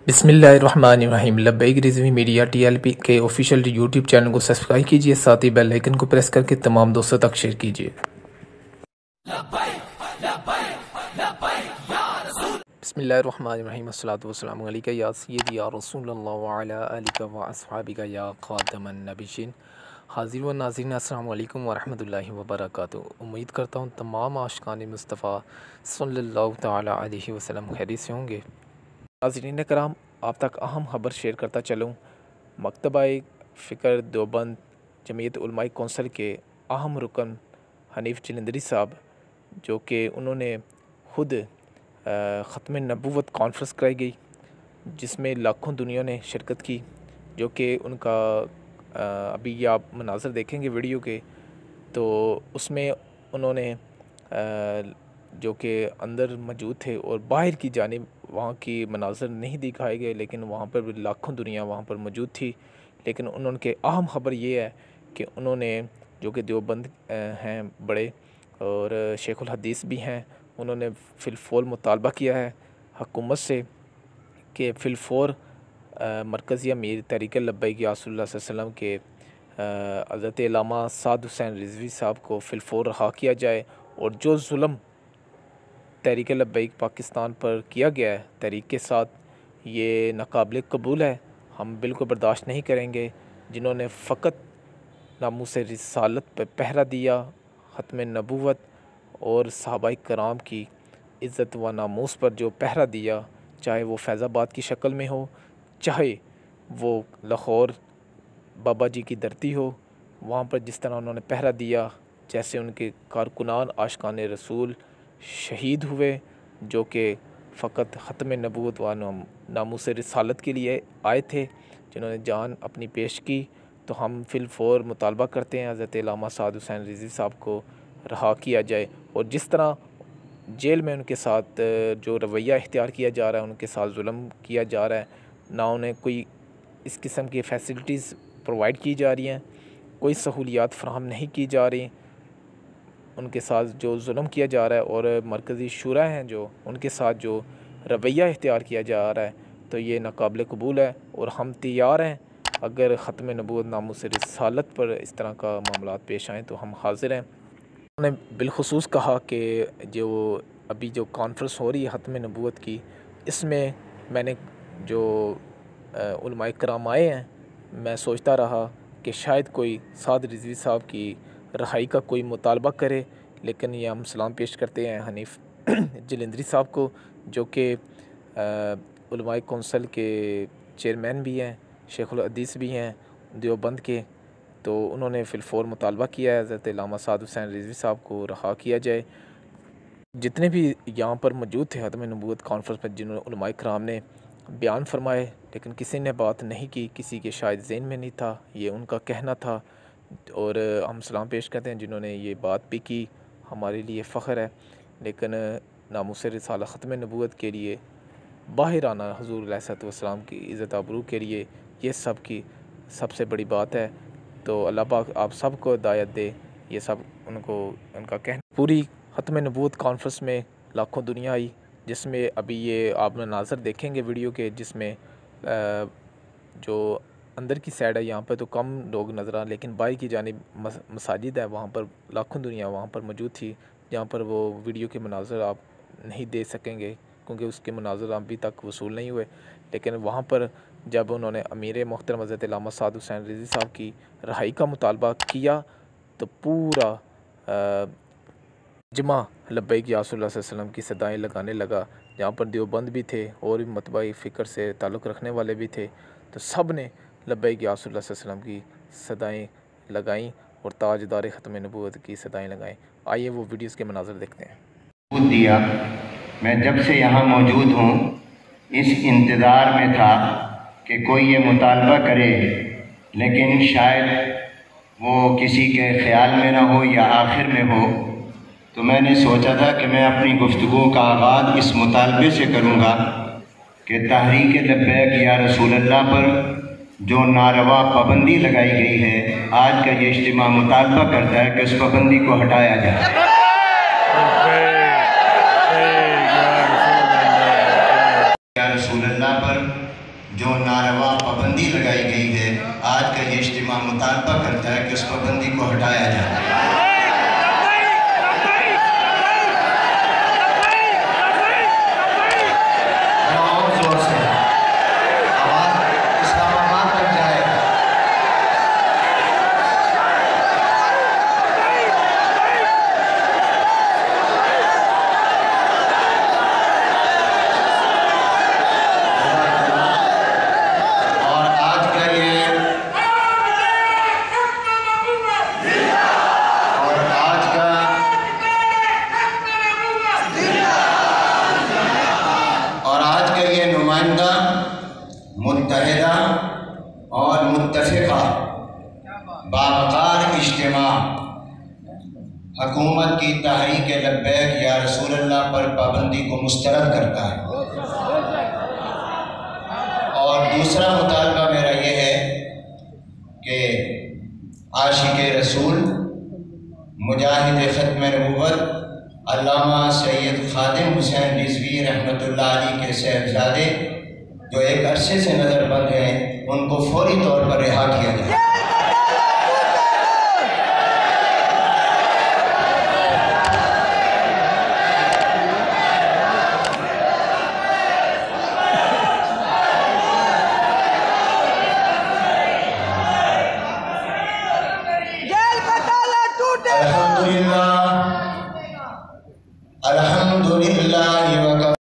बिस्मिल्लाहिर्रहमानिर्रहीम। लब्बैक Rizvi media TLP के official YouTube channel को सब्सक्राइब कीजिए, साथ ही बेल आइकन को प्रेस करके तमाम दोस्तों तक शेयर कीजिए। बिस्मिल्लाहिर्रहमानिर्रहीम। अस्सलातु वस्सलामु अलैका या सय्यदी या रसूलल्लाह व अला आलिका व अस्हाबिका या खातमन नबिय्यीन। हाज़िर व नाज़रीन, अस्सलामु अलैकुम व रहमतुल्लाहि व बरकातुहू। उम्मीद करता हूँ तमाम आशिकान मुस्तफ़ा सल्लल्लाहु तआला अलैहि वसल्लम खैरियत से होंगे। नाज़रीन कराम, आप तक अहम खबर शेयर करता चलूँ। मकतबा फ़िक्र देवबंद जमीयत उलमा कौंसिल के अहम रुकन हनीफ़ जलंधरी साहब, जो कि उन्होंने ख़ुद ख़त्म नबूवत कॉन्फ्रेंस कराई गई, जिसमें लाखों दुनिया ने शिरकत की, जो कि उनका अभी आप मनाज़र देखेंगे वीडियो के, तो उसमें उन्होंने जो कि अंदर मौजूद थे और बाहर की जानिब वहाँ की मनाज़र नहीं दिखाए गए, लेकिन वहाँ पर भी लाखों दुनिया वहाँ पर मौजूद थी। लेकिन उनके अहम ख़बर ये है कि उन्होंने, जो कि देवबंद हैं बड़े और शेखुल हदीस भी हैं, उन्होंने फ़िलफ़ौर मुतालबा किया है हुकूमत से कि फ़िलफ़ौर मरकज़ी अमीर तहरीक लब्बैक या रसूलुल्लाह सल्लल्लाहु अलैहि वसल्लम के हज़रत अल्लामा साद हुसैन रिज़वी साहब को फ़िलफ़ौर रहा किया जाए, और जो जुल्म तहरीक लब्बैक पाकिस्तान पर किया गया है तहरीक के साथ, ये नाकाबिल कबूल है। हम बिल्कुल बर्दाश्त नहीं करेंगे। जिन्होंने फ़कत नामूस रिसालत पर पहरा दिया, ख़त्म नबूवत और सहाबाए कराम की इज़्ज़त व नामूस पर जो पहरा दिया, चाहे वो फैज़ाबाद की शक्ल में हो, चाहे वो लाहौर बाबा जी की धरती हो, वहाँ पर जिस तरह उन्होंने पहरा दिया, जैसे उनके कारकुनान आशिकान रसूल शहीद हुए, जो कि फ़कत ख़त्म नबूवत व नामूस रिसालत के लिए आए थे, जिन्होंने जान अपनी पेश की। तो हम फ़िलफ़ौर मुतालबा करते हैं हज़रत अल्लामा साद हुसैन रिज़वी साहब को रहा किया जाए। और जिस तरह जेल में उनके साथ जो रवैया इख्तियार किया जा रहा है, उनके साथ जुल्म किया जा रहा है, ना उन्हें कोई इस किस्म की फ़ैसिलिटीज़ प्रोवाइड की जा रही हैं, कोई सहूलियात फ़राहम नहीं की जा रही, उनके साथ जो जुल्म किया जा रहा है, और मरकज़ी शुरा हैं जो उनके साथ जो रवैया इख्तियार किया जा रहा है, तो ये नाकाबिल कबूल है। और हम तैयार हैं, अगर ख़त्म नबूवत नामूस रिसालत पर इस तरह का मामलात पेश आएँ तो हम हाज़िर हैं। उन्होंने बिलख़ुसूस कहा कि जो अभी जो कॉन्फ्रेंस हो रही है ख़त्म नबूवत की, इसमें मैंने जो उलमाए कराम आए हैं, मैं सोचता रहा कि शायद कोई साद रिज़वी साहब की रहाई का कोई मुतालबा करे, लेकिन ये हम सलाम पेश करते हैं हनीफ़ जलंधरी साहब को, जो कि उलमाए कौंसिल के चेयरमैन भी हैं, शेखुल हदीस भी हैं देवबंद के। तो उन्होंने फ़िलफ़ौर मुतालबा किया है हज़रत अल्लामा साद हुसैन रिज़वी साहब को रहा किया जाए। जितने भी यहाँ पर मौजूद थे ख़त्म नबूवत कॉन्फ्रेंस पर, जिन्होंने उलमाए कराम ने बयान फरमाए, लेकिन किसी ने बात नहीं की, किसी के शायद ज़हन में नहीं था, ये उनका कहना था। और हम सलाम पेश करते हैं जिन्होंने ये बात भी की, हमारे लिए फ़ख्र है। लेकिन नामूस रिसालत ख़त्म नबूवत के लिए बाहर आना, हुज़ूर अलैहिस्सलातु वस्सलाम की इज़्ज़त आबरू के लिए, ये सब की सबसे बड़ी बात है। तो अल्लाह पाक आप सब को हिदायत दे। ये सब उनको उनका कहना। पूरी ख़त्म नबूवत कॉन्फ्रेंस में लाखों दुनिया आई, जिसमें अभी ये आप नाज़र देखेंगे वीडियो के, जिसमें जो अंदर की साइड है यहाँ पर तो कम लोग नज़र आ, लेकिन बाहर की जानिब मसाजिद है, वहाँ पर लाखों दुनिया वहाँ पर मौजूद थी, जहाँ पर वो वीडियो के मनाज़र आप नहीं दे सकेंगे, क्योंकि उसके मनाज़र अभी तक वसूल नहीं हुए। लेकिन वहाँ पर जब उन्होंने अमीर मोहतरम हज़रत अल्लामा साद हुसैन रिज़वी साहब की रहाई का मुतालबा किया, तो पूरा जमा लब्बैक या रसूलुल्लाह सल्लल्लाहु अलैहि वसल्लम की सदाएँ लगाने लगा। जहाँ पर देवबंद भी थे और भी मतबा फ़िक्र से ताल्लुक़ रखने वाले भी थे, तो सब ने लब्बैक या रसूलुल्लाह सल्लल्लाहु अलैहि वसल्लम की सदाएँ लगाईं और ताजदार ख़त्म नबूवत की सदाएँ लगाएँ। आइए वो वीडियोज़ के मनाज़र देखते हैं। दिया मैं जब से यहाँ मौजूद हूँ, इस इंतज़ार में था कि कोई ये मुतालबा करे, लेकिन शायद वो किसी के ख़्याल में ना हो या आखिर में हो। तो मैंने सोचा था कि मैं अपनी गुफ्तगू का आगाज़ इस मुतालबे से करूँगा कि तहरीक लब्बैक या रसूलल्लाह पर जो नारवा पाबंदी लगाई गई है, आज का ये इज्तिमा मुतालबा करता है कि उस पाबंदी को हटाया जाए। मुतालबा करता है कि उस पाबंदी को हटाया जाए। नुमाइंदा मुत्तहिदा और मुत्तफ़िक़ा बावक़ार इज्तिमा हुकूमत की तहरीक लब्बैक या रसूल अल्लाह पर पाबंदी को मुस्तरद करता है। और दूसरा मुतालबा मेरा ये है कि आशिक़ रसूल मुजाहिद ख़त्म नबुव्वत अल्लामा सैयद ख़ादिम हुसैन रिज़वी रहमतुल्लाह अलैह के साहबजादे जो एक अरसे से नज़रबंद हैं, उनको फौरी तौर पर रिहा किया जाए। अल्हम्दुलिल्लाह अल्हम्दुलिल्लाह।